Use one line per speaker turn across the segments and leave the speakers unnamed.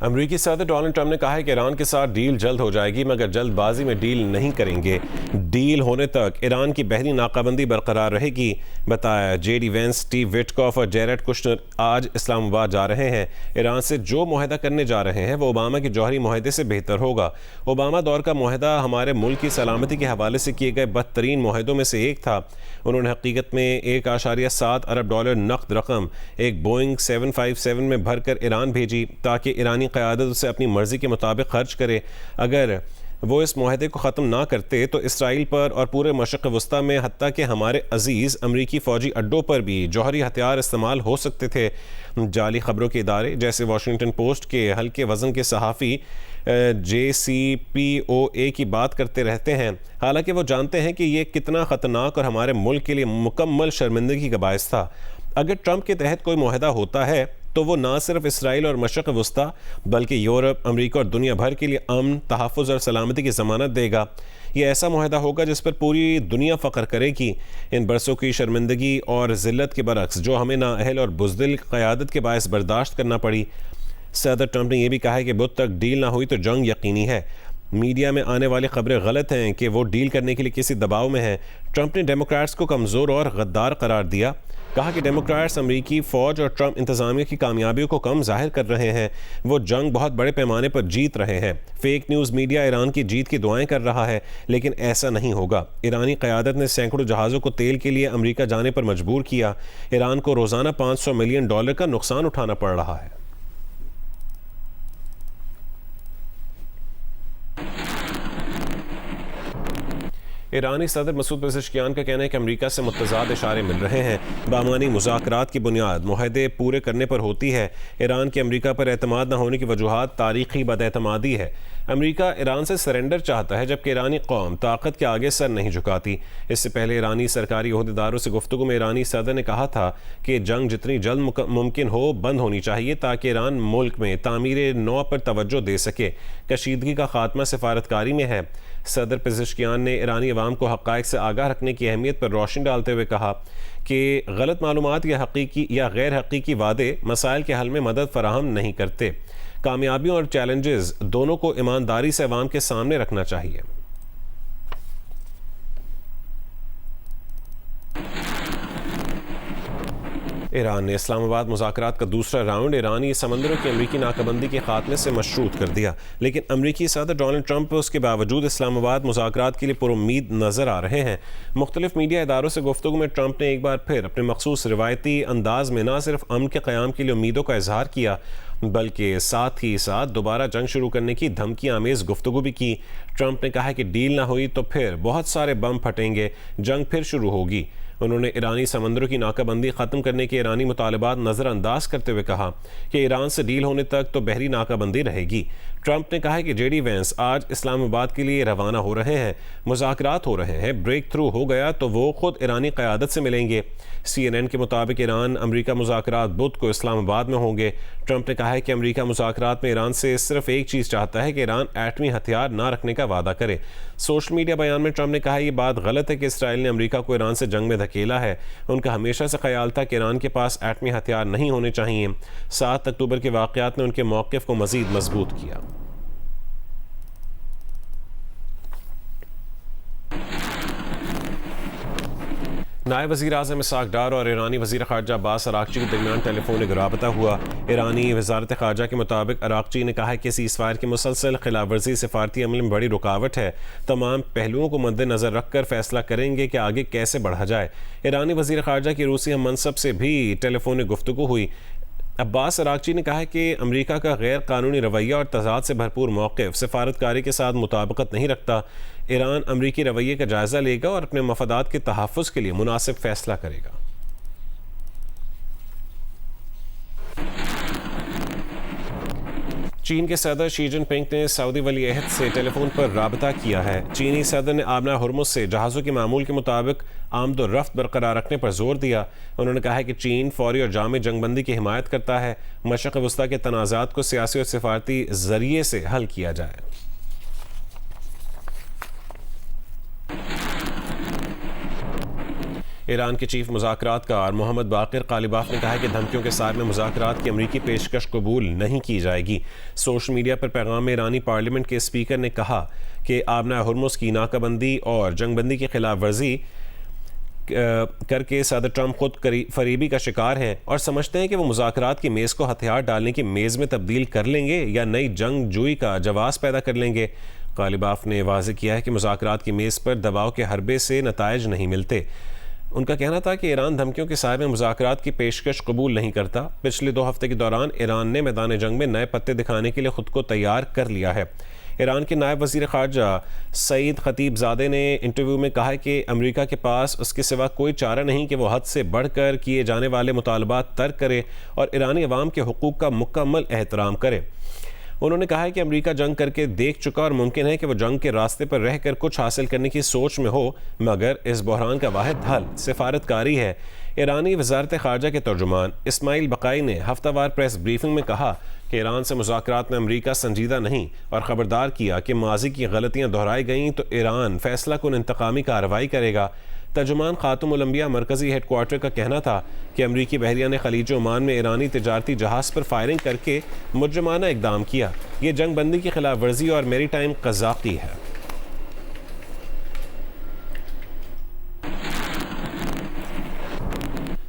امریکی صدر Donald Trump نے کہا ہے کہ ایران کے ساتھ ڈیل جلد ہو جائے گی مگر جلد بازی میں ڈیل نہیں کریں گے. ڈیل ہونے تک ایران کی بحری ناکہ بندی برقرار رہے گی. بتایا جے ڈی وینس، اسٹیو وٹکاف اور جیریڈ کشنر آج اسلام آباد جا رہے ہیں. ایران سے جو معاہدہ کرنے جا رہے ہیں وہ اوباما کے جوہری معاہدے سے بہتر ہوگا. اوباما دور کا معاہدہ ہمارے ملک کی سلامتی کے حوالے سے کیے گئے بدترین معاہدوں میں سے ایک تھا. انہوں نے حقیقت میں $1.7 ارب نقد رقم ایک بوئنگ 757 میں بھر کر ایران بھیجی تاکہ ایرانی قیادت اسے اپنی مرضی کے مطابق خرچ کرے. اگر وہ اس معاہدے کو ختم نہ کرتے تو اسرائیل پر اور پورے مشرق وسطیٰ میں حتیٰ کہ ہمارے عزیز امریکی فوجی اڈوں پر بھی جوہری ہتھیار استعمال ہو سکتے تھے. جعلی خبروں کے ادارے جیسے واشنگٹن پوسٹ کے ہلکے وزن کے صحافی JCPOA کی بات کرتے رہتے ہیں، حالانکہ وہ جانتے ہیں کہ یہ کتنا خطرناک اور ہمارے ملک کے لیے مکمل شرمندگی کا باعث تھا. اگر ٹرمپ کے تحت کوئی معاہدہ ہوتا ہے تو وہ نہ صرف اسرائیل اور مشرق وسطیٰ بلکہ یورپ، امریکہ اور دنیا بھر کے لیے امن، تحفظ اور سلامتی کی ضمانت دے گا. یہ ایسا معاہدہ ہوگا جس پر پوری دنیا فخر کرے گی. ان برسوں کی شرمندگی اور ذلت کے برعکس جو ہمیں نااہل اور بزدل قیادت کے باعث برداشت کرنا پڑی. صدر ٹرمپ نے یہ بھی کہا ہے کہ بدھ تک ڈیل نہ ہوئی تو جنگ یقینی ہے. میڈیا میں آنے والی خبریں غلط ہیں کہ وہ ڈیل کرنے کے لیے کسی دباؤ میں ہیں. ٹرمپ نے ڈیموکریٹس کو کمزور اور غدار قرار دیا. کہا کہ ڈیموکریٹس امریکی فوج اور ٹرمپ انتظامیہ کی کامیابیوں کو کم ظاہر کر رہے ہیں. وہ جنگ بہت بڑے پیمانے پر جیت رہے ہیں. فیک نیوز میڈیا ایران کی جیت کی دعائیں کر رہا ہے لیکن ایسا نہیں ہوگا. ایرانی قیادت نے سینکڑوں جہازوں کو تیل کے لیے امریکہ جانے پر مجبور کیا. ایران کو روزانہ $500 ملین کا نقصان اٹھانا پڑ رہا ہے. ایرانی صدر مسعود پزشکیان کا کہنا ہے کہ امریکہ سے متضاد اشارے مل رہے ہیں. بامعنی مذاکرات کی بنیاد معاہدے پورے کرنے پر ہوتی ہے. ایران کے امریکہ پر اعتماد نہ ہونے کی وجوہات تاریخی بد اعتمادی ہے. امریکہ ایران سے سرنڈر چاہتا ہے جبکہ ایرانی قوم طاقت کے آگے سر نہیں جھکاتی. اس سے پہلے ایرانی سرکاری عہدیداروں سے گفتگو میں ایرانی صدر نے کہا تھا کہ جنگ جتنی جلد ممکن ہو بند ہونی چاہیے تاکہ ایران ملک میں تعمیر نو پر توجہ دے سکے. کشیدگی کا خاتمہ سفارتکاری میں ہے. صدر پزشکیان نے ایرانی عوام کو حقائق سے آگاہ رکھنے کی اہمیت پر روشنی ڈالتے ہوئے کہا کہ غلط معلومات یا حقیقی یا غیر حقیقی وعدے مسائل کے حل میں مدد فراہم نہیں کرتے. کامیابیوں اور چیلنجز دونوں کو ایمانداری سے عوام کے سامنے رکھنا چاہیے. ایران نے اسلام آباد مذاکرات کا دوسرا راؤنڈ ایرانی سمندروں کی امریکی ناکہ بندی کے خاتمے سے مشروط کر دیا، لیکن امریکی صدر ڈونلڈ ٹرمپ اس کے باوجود اسلام آباد مذاکرات کے لیے پر امید نظر آ رہے ہیں. مختلف میڈیا اداروں سے گفتگو میں ٹرمپ نے ایک بار پھر اپنے مخصوص روایتی انداز میں نہ صرف امن کے قیام کے لیے امیدوں کا اظہار کیا بلکہ ساتھ ہی ساتھ دوبارہ جنگ شروع کرنے کی دھمکی آمیز گفتگو بھی کی. ٹرمپ نے کہا کہ ڈیل نہ ہوئی تو پھر بہت سارے بم پھٹیں گے، جنگ پھر شروع ہوگی. انہوں نے ایرانی سمندروں کی ناکہ بندی ختم کرنے کے ایرانی مطالبات نظر انداز کرتے ہوئے کہا کہ ایران سے ڈیل ہونے تک تو بحری ناکہ بندی رہے گی. ٹرمپ نے کہا کہ جے ڈی وینس آج اسلام آباد کے لیے روانہ ہو رہے ہیں. مذاکرات ہو رہے ہیں، بریک تھرو ہو گیا تو وہ خود ایرانی قیادت سے ملیں گے. CNN کے مطابق ایران امریکہ مذاکرات بدھ کو اسلام آباد میں ہوں گے. ٹرمپ نے کہا ہے کہ امریکہ مذاکرات میں ایران سے صرف ایک چیز چاہتا ہے کہ ایران ایٹمی ہتھیار نہ رکھنے کا وعدہ کرے. سوشل میڈیا بیان میں ٹرمپ نے کہا یہ بات غلط ہے کہ اسرائیل نے امریکہ کو ایران سے جنگ میں دھکیلا ہے. ان کا ہمیشہ سے خیال تھا کہ ایران کے پاس ایٹمی ہتھیار نہیں ہونے چاہیے. 7 اکتوبر کے واقعات نے ان کے موقف کو مزید مضبوط کیا. نائب وزیر اعظم اسحاق ڈار اور ایرانی وزیر خارجہ عباس اراغچی کے درمیان ٹیلی فونک رابطہ ہوا. ایرانی وزارت خارجہ کے مطابق اراغچی نے کہا کہ سیز فائر کی مسلسل خلاف ورزی سفارتی عمل میں بڑی رکاوٹ ہے. تمام پہلوؤں کو مد نظر رکھ کر فیصلہ کریں گے کہ آگے کیسے بڑھا جائے. ایرانی وزیر خارجہ کی روسی ہم منصب سے بھی ٹیلی فونک گفتگو ہوئی. عباس اراغچی نے کہا کہ امریکہ کا غیر قانونی رویہ اور تضاد سے بھرپور موقف سفارتکاری کے ساتھ مطابقت نہیں رکھتا. ایران امریکی رویے کا جائزہ لے گا اور اپنے مفادات کے تحفظ کے لیے مناسب فیصلہ کرے گا. چین کے صدر شی جن پنگ نے سعودی ولی عہد سے ٹیلی فون پر رابطہ کیا ہے. چینی صدر نے آبنہ ہرمز سے جہازوں کے معمول کے مطابق آمد و رفت برقرار رکھنے پر زور دیا. انہوں نے کہا کہ چین فوری اور جامع جنگ بندی کی حمایت کرتا ہے. مشرق وسطیٰ کے تنازعات کو سیاسی اور سفارتی ذریعے سے حل کیا جائے. ایران کے چیف مذاکرات کار محمد باقر قالیباف نے کہا ہے کہ دھمکیوں کے سائے میں مذاکرات کی امریکی پیشکش قبول نہیں کی جائے گی۔ سوشل میڈیا پر پیغام میں ایرانی پارلیمنٹ کے اسپیکر نے کہا کہ آبنائے ہرمز کی ناکہ بندی اور جنگ بندی کی خلاف ورزی کر کے صدر ٹرمپ خود فریبی کا شکار ہیں اور سمجھتے ہیں کہ وہ مذاکرات کی میز کو ہتھیار ڈالنے کی میز میں تبدیل کر لیں گے یا نئی جنگ جوئی کا جواز پیدا کر لیں گے۔ قالیباف نے واضح کیا ہے کہ مذاکرات کی میز پر دباؤ کے حربے سے نتائج نہیں ملتے۔ ان کا کہنا تھا کہ ایران دھمکیوں کے سائے میں مذاکرات کی پیشکش قبول نہیں کرتا۔ پچھلے 2 ہفتے کے دوران ایران نے میدان جنگ میں نئے پتے دکھانے کے لیے خود کو تیار کر لیا ہے۔ ایران کے نائب وزیر خارجہ سعید خطیب زادے نے انٹرویو میں کہا کہ امریکہ کے پاس اس کے سوا کوئی چارہ نہیں کہ وہ حد سے بڑھ کر کیے جانے والے مطالبات ترک کرے اور ایرانی عوام کے حقوق کا مکمل احترام کرے۔ انہوں نے کہا ہے کہ امریکہ جنگ کر کے دیکھ چکا اور ممکن ہے کہ وہ جنگ کے راستے پر رہ کر کچھ حاصل کرنے کی سوچ میں ہو، مگر اس بحران کا واحد حل سفارتکاری ہے۔ ایرانی وزارت خارجہ کے ترجمان اسماعیل بقائی نے ہفتہ وار پریس بریفنگ میں کہا کہ ایران سے مذاکرات میں امریکہ سنجیدہ نہیں اور خبردار کیا کہ ماضی کی غلطیاں دہرائی گئیں تو ایران فیصلہ کن انتقامی کارروائی کرے گا۔ ترجمان خاتم الانبیاء مرکزی ہیڈ کوارٹر کا کہنا تھا کہ امریکی بحریہ نے خلیج عمان میں ایرانی تجارتی جہاز پر فائرنگ کر کے مجرمانہ اقدام کیا۔ یہ جنگ بندی کی خلاف ورزی اور میری ٹائم قزاقی ہے۔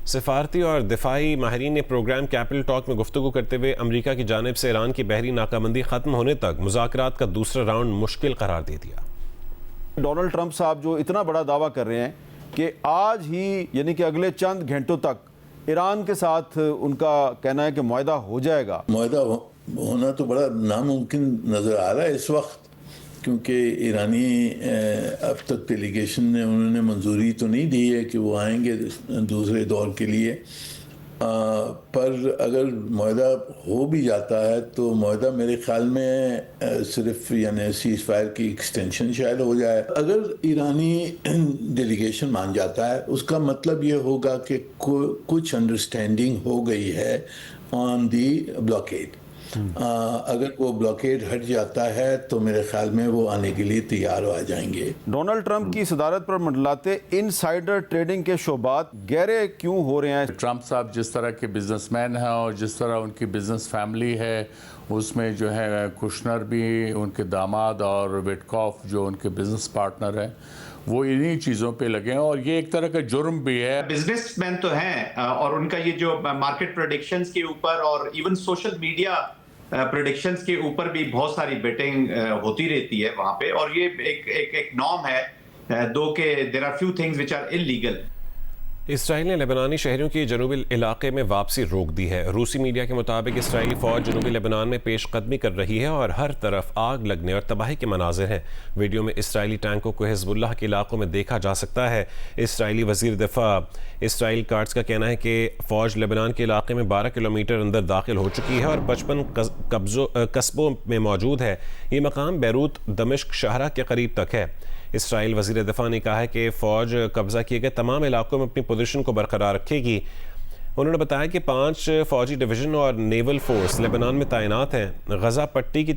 سفارتی اور دفاعی ماہرین نے پروگرام کیپٹل ٹاک میں گفتگو کرتے ہوئے امریکہ کی جانب سے ایران کی بحری ناکہ بندی ختم ہونے تک مذاکرات کا دوسرا راؤنڈ مشکل قرار دے دیا۔
ڈونلڈ ٹرمپ صاحب جو اتنا بڑا دعویٰ کر رہے ہیں کہ آج ہی یعنی کہ اگلے چند گھنٹوں تک ایران کے ساتھ ان کا کہنا ہے کہ معاہدہ ہو جائے گا۔
معاہدہ ہونا تو بڑا ناممکن نظر آ رہا ہے اس وقت، کیونکہ ایرانی اب تک ڈیلیگیشن نے انہوں نے منظوری تو نہیں دی ہے کہ وہ آئیں گے دوسرے دور کے لیے، پر اگر معاہدہ ہو بھی جاتا ہے تو معاہدہ میرے خیال میں صرف یعنی سیز فائر کی ایکسٹینشن شاید ہو جائے۔ اگر ایرانی ڈیلیگیشن مان جاتا ہے اس کا مطلب یہ ہوگا کہ کچھ انڈرسٹینڈنگ ہو گئی ہے آن دی بلاکیڈ۔ اگر وہ بلاکیڈ ہٹ جاتا ہے تو میرے خیال میں وہ آنے کے لیے تیار آ جائیں گے۔
ڈونلڈ ٹرمپ کی صدارت پر منڈلاتے انسائیڈر ٹریڈنگ کے شعبات گہرے کیوں ہو رہے ہیں؟
ٹرمپ صاحب جس طرح کے بزنس مین ہیں اور جس طرح ان کی بزنس فیملی ہے، اس میں جو ہے کشنر بھی ان کے داماد اور وٹکاف جو ان کے بزنس پارٹنر ہیں وہ انہی چیزوں پہ لگے ہیں، اور یہ ایک طرح کا جرم بھی ہے۔
بزنس مین تو ہیں اور ان کا یہ جو مارکیٹ پریڈکشنز کے اوپر اور ایون سوشل میڈیا پریڈکشنز کے اوپر بھی بہت ساری بیٹنگ ہوتی رہتی ہے وہاں پہ، اور یہ ایک نارم ہے دو کہ there are few things which are illegal.
Israel نے لبنانی شہریوں کی جنوبی علاقے میں واپسی روک دی ہے۔ روسی میڈیا کے مطابق اسرائیلی فوج جنوبی لبنان میں پیش قدمی کر رہی ہے اور ہر طرف آگ لگنے اور تباہی کے مناظر ہیں۔ ویڈیو میں اسرائیلی ٹینکوں کو حزب اللہ کے علاقوں میں دیکھا جا سکتا ہے۔ اسرائیلی وزیر دفاع اسرائیل کارٹس کا کہنا ہے کہ فوج لبنان کے علاقے میں 12 کلومیٹر اندر داخل ہو چکی ہے اور 55 قصبوں میں موجود ہے۔ یہ مقام بیروت دمشق شاہراہ کے قریب تک ہے۔ اسرائیل وزیر دفاع نے کہا ہے کہ فوج قبضہ کیے گئے تمام علاقوں میں اپنی پوزیشن کو برقرار رکھے گی۔ انہوں نے بتایا کہ 5 فوجی ڈویژن اور نیول فورس لبنان میں تعینات ہیں۔ غزہ پٹی کی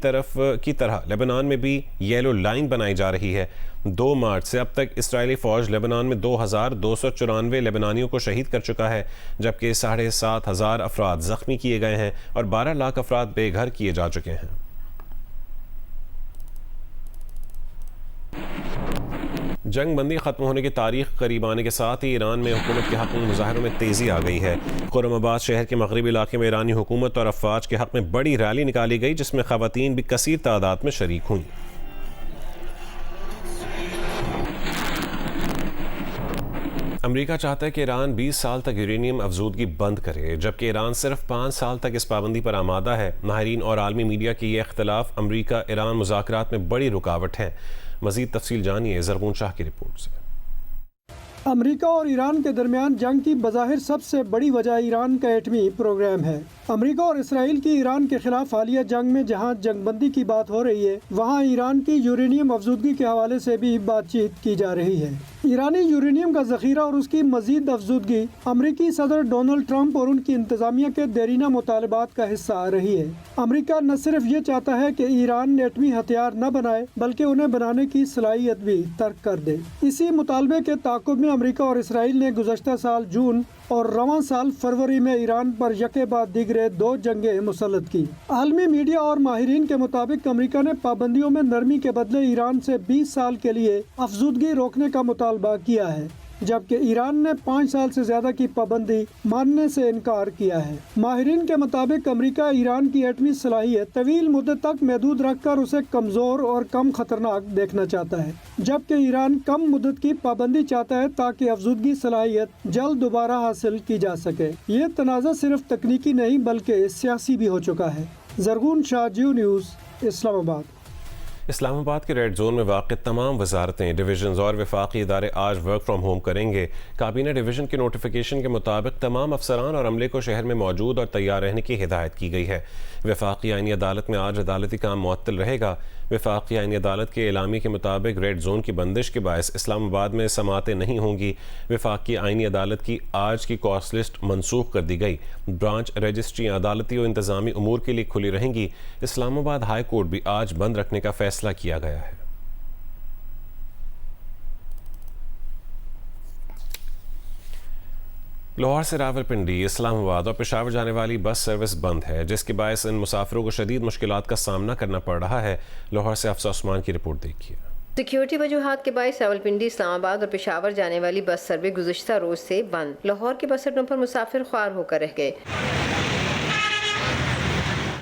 طرح لبنان میں بھی یلو لائن بنائی جا رہی ہے۔ 2 مارچ سے اب تک اسرائیلی فوج لبنان میں 2294 لبنانیوں کو شہید کر چکا ہے، جبکہ 7500 افراد زخمی کیے گئے ہیں اور 12 لاکھ افراد بے گھر کیے جا چکے ہیں۔ جنگ بندی ختم ہونے کی تاریخ قریب آنے کے ساتھ ہی ایران میں حکومت کے حق میں مظاہروں میں تیزی آ گئی ہے۔ خرم آباد شہر کے مغربی علاقے میں ایرانی حکومت اور افواج کے حق میں بڑی ریلی نکالی گئی، جس میں خواتین بھی کثیر تعداد میں شریک ہوئیں۔ امریکہ چاہتا ہے کہ ایران 20 سال تک یورینیم افزودگی بند کرے، جبکہ ایران صرف 5 سال تک اس پابندی پر آمادہ ہے۔ ماہرین اور عالمی میڈیا کی یہ اختلاف امریکہ ایران مذاکرات میں بڑی رکاوٹ ہے۔ مزید تفصیل جانیے زرغون شاہ کی رپورٹ سے۔
امریکہ اور ایران کے درمیان جنگ کی بظاہر سب سے بڑی وجہ ایران کا ایٹمی پروگرام ہے۔ امریکہ اور اسرائیل کی ایران کے خلاف حالیہ جنگ میں جہاں جنگ بندی کی بات ہو رہی ہے، وہاں ایران کی یورینیم افزودگی کے حوالے سے بھی بات چیت کی جا رہی ہے۔ ایرانی یورینیم کا ذخیرہ اور اس کی مزید افزودگی امریکی صدر ڈونلڈ ٹرمپ اور ان کی انتظامیہ کے دیرینہ مطالبات کا حصہ رہی ہے۔ امریکہ نہ صرف یہ چاہتا ہے کہ ایران ایٹمی ہتھیار نہ بنائے، بلکہ انہیں بنانے کی صلاحیت بھی ترک کر دے۔ اسی مطالبے کے تعاقب میں میں امریکہ اور اسرائیل نے گزشتہ سال جون اور رواں سال فروری میں ایران پر یکے بعد دیگرے 2 جنگیں مسلط کی۔ عالمی میڈیا اور ماہرین کے مطابق امریکہ نے پابندیوں میں نرمی کے بدلے ایران سے 20 سال کے لیے افزودگی روکنے کا مطالبہ کیا ہے، جبکہ ایران نے 5 سال سے زیادہ کی پابندی ماننے سے انکار کیا ہے۔ ماہرین کے مطابق امریکہ ایران کی ایٹمی صلاحیت طویل مدت تک محدود رکھ کر اسے کمزور اور کم خطرناک دیکھنا چاہتا ہے، جبکہ ایران کم مدت کی پابندی چاہتا ہے تاکہ افزودگی صلاحیت جلد دوبارہ حاصل کی جا سکے۔ یہ تنازع صرف تکنیکی نہیں بلکہ سیاسی بھی ہو چکا ہے۔ زرغون شاہ، جیو نیوز، اسلام آباد۔
اسلام آباد کے ریڈ زون میں واقع تمام وزارتیں، ڈویژنز اور وفاقی ادارے آج ورک فرام ہوم کریں گے۔ کابینہ ڈویژن کے نوٹیفیکیشن کے مطابق تمام افسران اور عملے کو شہر میں موجود اور تیار رہنے کی ہدایت کی گئی ہے۔ وفاقی آئینی عدالت میں آج عدالتی کام معطل رہے گا۔ وفاقی آئینی عدالت کے اعلامیے کے مطابق ریڈ زون کی بندش کے باعث اسلام آباد میں سماعتیں نہیں ہوں گی۔ وفاقی آئینی عدالت کی آج کی کورس لسٹ منسوخ کر دی گئی۔ برانچ رجسٹریاں عدالتی و انتظامی امور کے لیے کھلی رہیں گی۔ اسلام آباد ہائی کورٹ بھی آج بند رکھنے کا فیصلہ کیا گیا ہے۔ لاہور سے راولپنڈی، اسلام آباد اور پشاور جانے والی بس سروس بند ہے، جس کے باعث ان مسافروں کو شدید مشکلات کا سامنا کرنا پڑ رہا ہے۔ لاہور سے افسر عثمان کی رپورٹ دیکھیے۔
سیکیورٹی وجوہات کے باعث راولپنڈی، اسلام آباد اور پشاور جانے والی بس سروس گزشتہ روز سے بند۔ لاہور کے بس اڈوں پر مسافر خوار ہو کر رہ گئے۔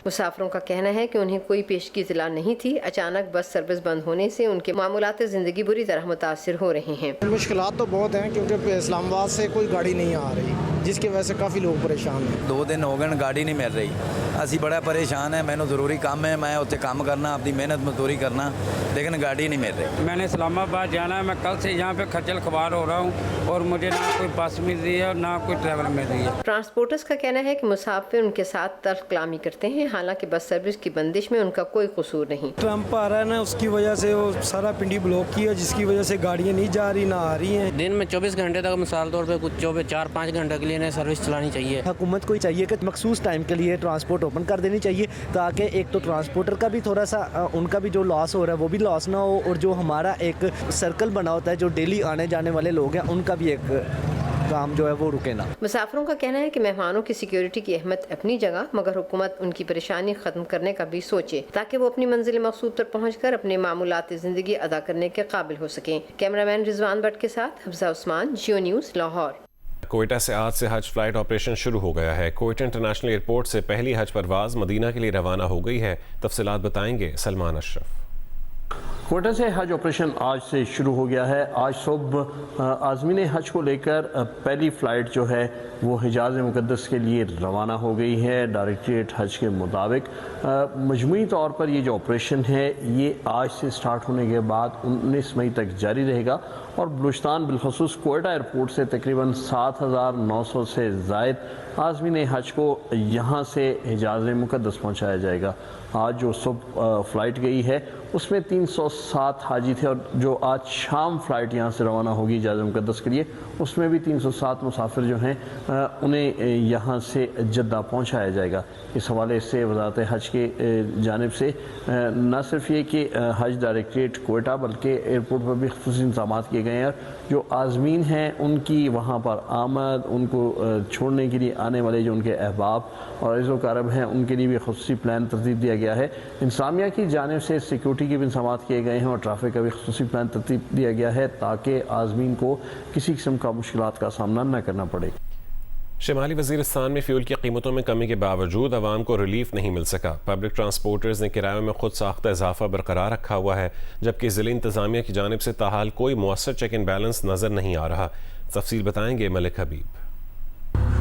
مسافروں کا کہنا ہے کہ انہیں کوئی پیشگی اطلاع نہیں تھی۔ اچانک بس سروس بند ہونے سے ان کے معمولات زندگی بری طرح متاثر ہو رہے ہیں۔
مشکلات تو بہت ہیں کیونکہ اسلام آباد سے کوئی گاڑی نہیں آ رہی، جس کی وجہ سے کافی لوگ پریشان ہیں۔
2 دن ہو گئے گاڑی نہیں مل رہی، اسی بڑا پریشان ہے۔ میں ضروری کام ہے، میں اتنے کام کرنا، اپنی محنت مزدوری کرنا، لیکن گاڑی نہیں مل رہی۔
میں نے اسلام آباد جانا ہے، میں کل سے یہاں پہ کھچل خوار ہو رہا ہوں اور مجھے نہ کوئی بس مل رہی ہے اور نہ کوئی ٹریول مل رہی ہے۔
ٹرانسپورٹرز کا کہنا ہے کہ مسافر ان کے ساتھ تلخ کلامی کرتے ہیں، حالانکہ بس سروس کی بندش میں ان کا کوئی قصور نہیں۔
ٹرمپ آ رہا ہے نا، اس کی وجہ سے وہ سارا پنڈی بلاک کیا، جس کی وجہ سے گاڑیاں نہیں جا رہی، نہ آ رہی ہیں۔
دن میں 24 گھنٹے تک مثال طور پہ کچھ 4-5 گھنٹے کے لیے سروس چلانی چاہیے۔
حکومت کو چاہیے کہ مخصوص ٹائم کے لیے ٹرانسپورٹ اوپن کر دینی چاہیے، تاکہ ایک تو ٹرانسپورٹر کا بھی تھوڑا سا ان کا بھی جو لاس ہو رہا ہے وہ بھی لاس نہ ہو، اور جو ہمارا ایک سرکل بنا ہوتا ہے جو ڈیلی آنے جانے والے لوگ ہیں ان کا بھی ایک کام جو ہے وہ رکے نا۔
مسافروں کا کہنا ہے کہ مہمانوں کی سیکیورٹی کی اہمیت اپنی جگہ، مگر حکومت ان کی پریشانی ختم کرنے کا بھی سوچے تاکہ وہ اپنی منزل مقصود پر پہنچ کر اپنے معمولات زندگی ادا کرنے کے قابل ہو سکیں۔ کیمرہ مین رضوان بٹ کے ساتھ حفصہ عثمان، جیو نیوز، لاہور۔
کوئٹہ سے آج سے حج فلائٹ آپریشن شروع ہو گیا ہے۔ کوئٹہ انٹرنیشنل ایئرپورٹ سے پہلی حج پرواز مدینہ کے لیے روانہ ہو گئی ہے۔ تفصیلات بتائیں گے سلمان اشرف۔
کوئٹہ سے حج آپریشن آج سے شروع ہو گیا ہے۔ آج صبح عازمین حج کو لے کر پہلی فلائٹ جو ہے وہ حجاز مقدس کے لیے روانہ ہو گئی ہے۔ ڈائریکٹریٹ حج کے مطابق مجموعی طور پر یہ جو آپریشن ہے یہ آج سے سٹارٹ ہونے کے بعد 19 مئی تک جاری رہے گا، اور بلوچستان بالخصوص کوئٹہ ایئرپورٹ سے تقریباً 7,900 سے زائد عازمین حج کو یہاں سے حجاز مقدس پہنچایا جائے گا۔ آج جو صبح فلائٹ گئی ہے اس میں 307 حاجی تھے، اور جو آج شام فلائٹ یہاں سے روانہ ہوگی حجاز مقدس کے لیے اس میں بھی 307 مسافر جو ہیں انہیں یہاں سے جدہ پہنچایا جائے گا۔ اس حوالے سے وزارت حج کے جانب سے نہ صرف یہ کہ حج ڈائریکٹریٹ کوئٹہ بلکہ ایئرپورٹ پر بھی خصوصی انتظامات کیے گئے ہیں، جو عازمین ہیں ان کی وہاں پر آمد، ان کو چھوڑنے کے لیے آنے والے جو ان کے احباب اور عزیز و اقارب ہیں ان کے لیے بھی خصوصی پلان ترتیب دیا گیا ہے۔ انتظامیہ کی جانب سے سیکیورٹی کے بھی انتظامات کیے گئے ہیں اور ٹریفک کا بھی خصوصی پلان ترتیب دیا گیا ہے تاکہ عازمین کو کسی قسم کا مشکلات کا سامنا نہ کرنا پڑے۔
شمالی وزیرستان میں فیول کی قیمتوں میں کمی کے باوجود عوام کو ریلیف نہیں مل سکا۔ پبلک ٹرانسپورٹرز نے کرایوں میں خود ساختہ اضافہ برقرار رکھا ہوا ہے، جبکہ ضلع انتظامیہ کی جانب سے تاحال کوئی مؤثر چیک اینڈ بیلنس نظر نہیں آ رہا۔ تفصیل بتائیں گے ملک حبیب۔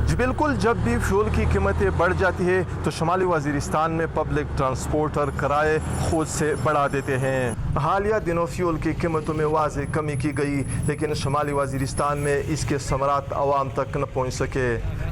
جی بالکل، جب بھی فیول کی قیمتیں بڑھ جاتی ہے تو شمالی وزیرستان میں پبلک ٹرانسپورٹر کرائے خود سے بڑھا دیتے ہیں۔ حالیہ دنوں فیول کی قیمتوں میں واضح کمی کی گئی، لیکن شمالی وزیرستان میں اس کے ثمرات عوام تک نہ پہنچ سکے۔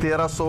1300